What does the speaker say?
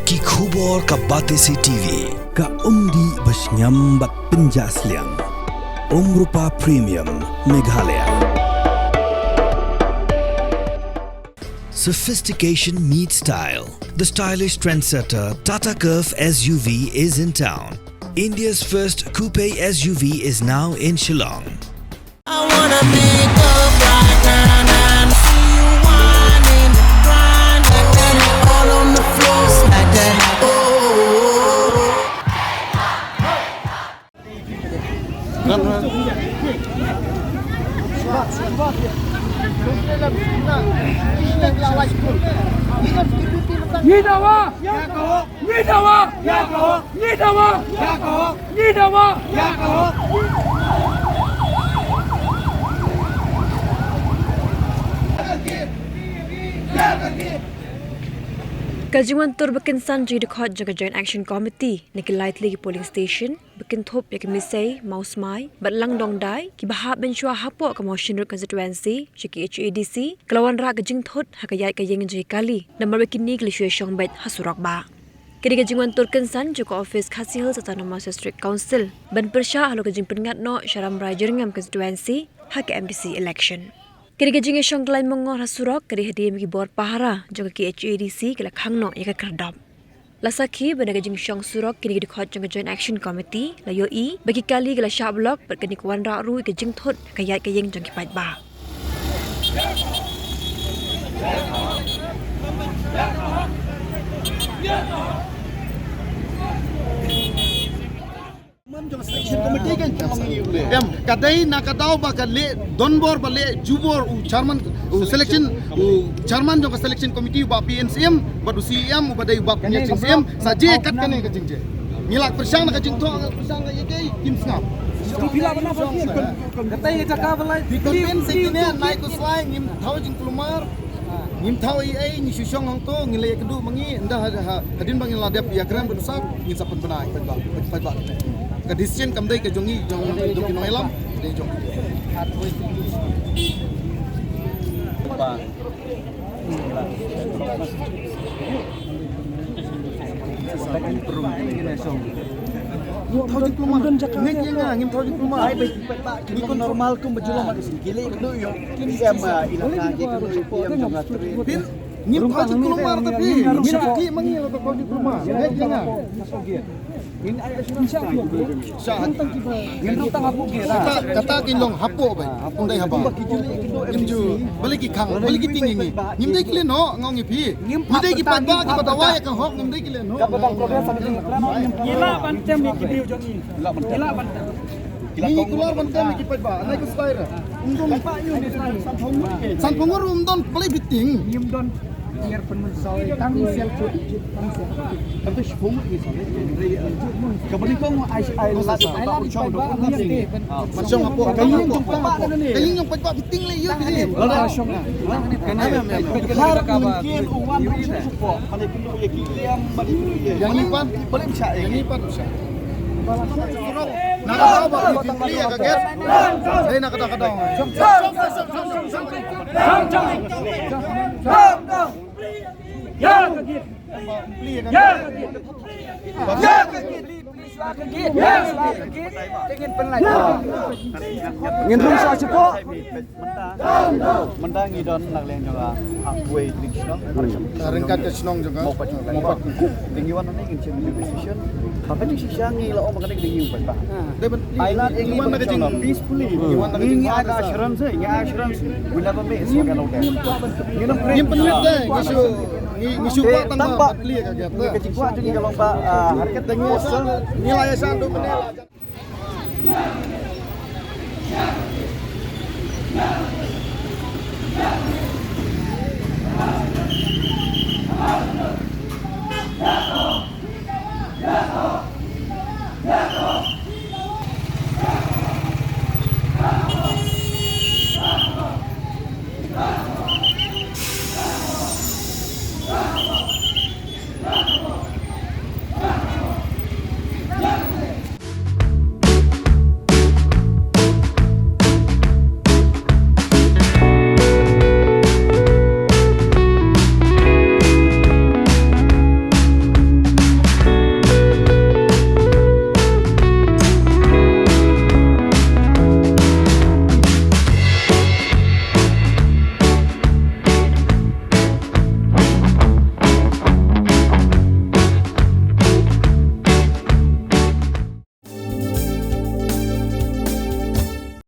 Ki khubor ka Batesi TV. Ka umdi bas nyambat penjaslian. Rupa Premium Meghalaya. Sophistication meets style. The stylish trendsetter Tata Curve SUV is in town. India's first coupe SUV is now in Shillong. I wanna make up right now, see you whining, grinding, all on the floor like that. Kajiwan tur bikin sanji dekat jaga Joint Action Committee niki lightly polling station bikin thop ya kemisai mausmai batlang dong dai ki bahap ben shwa hapo ka motion constituency chiki HADC kelawan ra gajing thot hakayai ka yeng jai kali number bikin ni kli shwe shong bet hasurak ba kini kajiwan tur kensan joko office Khasi Hills Autonomous District Council ban persya halo kajing pengat no syaram rajengam constituency hak MPC election. Kini kejing esong kelai mengor hasurok kiri hadir megi bor pahara juga ki HADC kala khangno ya kerdam. Lasaki benda kejing esong surok kini dekat juga Joint Action Committee la yoi bagi kali kala syak blok berkeni kuan ra ru kejing thot kayat kayeng jong kipat ba. Kadai nak kataw ba kali donbor bale jubor chairman selection chairman jong selection committee ba PNCM ba CM ba dai ba PNCM saje kat kan ke jingje ngilak persang ka jing to persang ka yeke kim snap bila bana ba katai jaka balai dikonven sekine naik ko swai ngim thau jing kelumar ngim thau ai ni susong hong to ngilai kedu mangi nda hadin bang ladap ya kran berusak ngin sapen benai pa ka decision kam dai ka jongi jong doki no elam dei jong thau jing kelumar nek yang ngim thau jing kelumar ai bai ni ko normal ko bajula ma gile kedu yo kim sama ilaka ke kedu pm jong atri ngim thau jing kelumar tapi ngim ki mangi lo thau jing kelumar nek yang ini ada insya Allah kata kinlong hapo ba undai haba imju baliki khang baliki tinggi ni nimdai kile no ngongi pi nimdai ki patba ki batawa ya kan hok nimdai kile no kabang progress gila bantem ki diu jongi gila bantem ini keluar bantem ki patba naik ke style undong pa yu ni san pongor undon play biting nimdon biar penuh soal tang sel tu tapi sepuluh ni soal kembali kau ai macam apa kayu yang pecat biting le you bini lada syong kenapa mungkin uang support pada pintu yang yang lipat boleh bisa yang lipat bisa nak tahu bapak beli ya kaget saya nak kata ya kaget beli ya kaget ingin penlai ingin rusak cepo mentang idon nak leng juga halfway drinksnong ringkat ke snong juga mau tinggiwan ini ingin cemil decision tapi decision ni lo makan tinggi apa Thailand ingin mana kecing peacefully ingin ada assurance bila pemik sebagai lokal ingin penuh deh isu kuat tambah beli kaget kecing kuat jadi kalau pak harga tinggi nilai satu menilai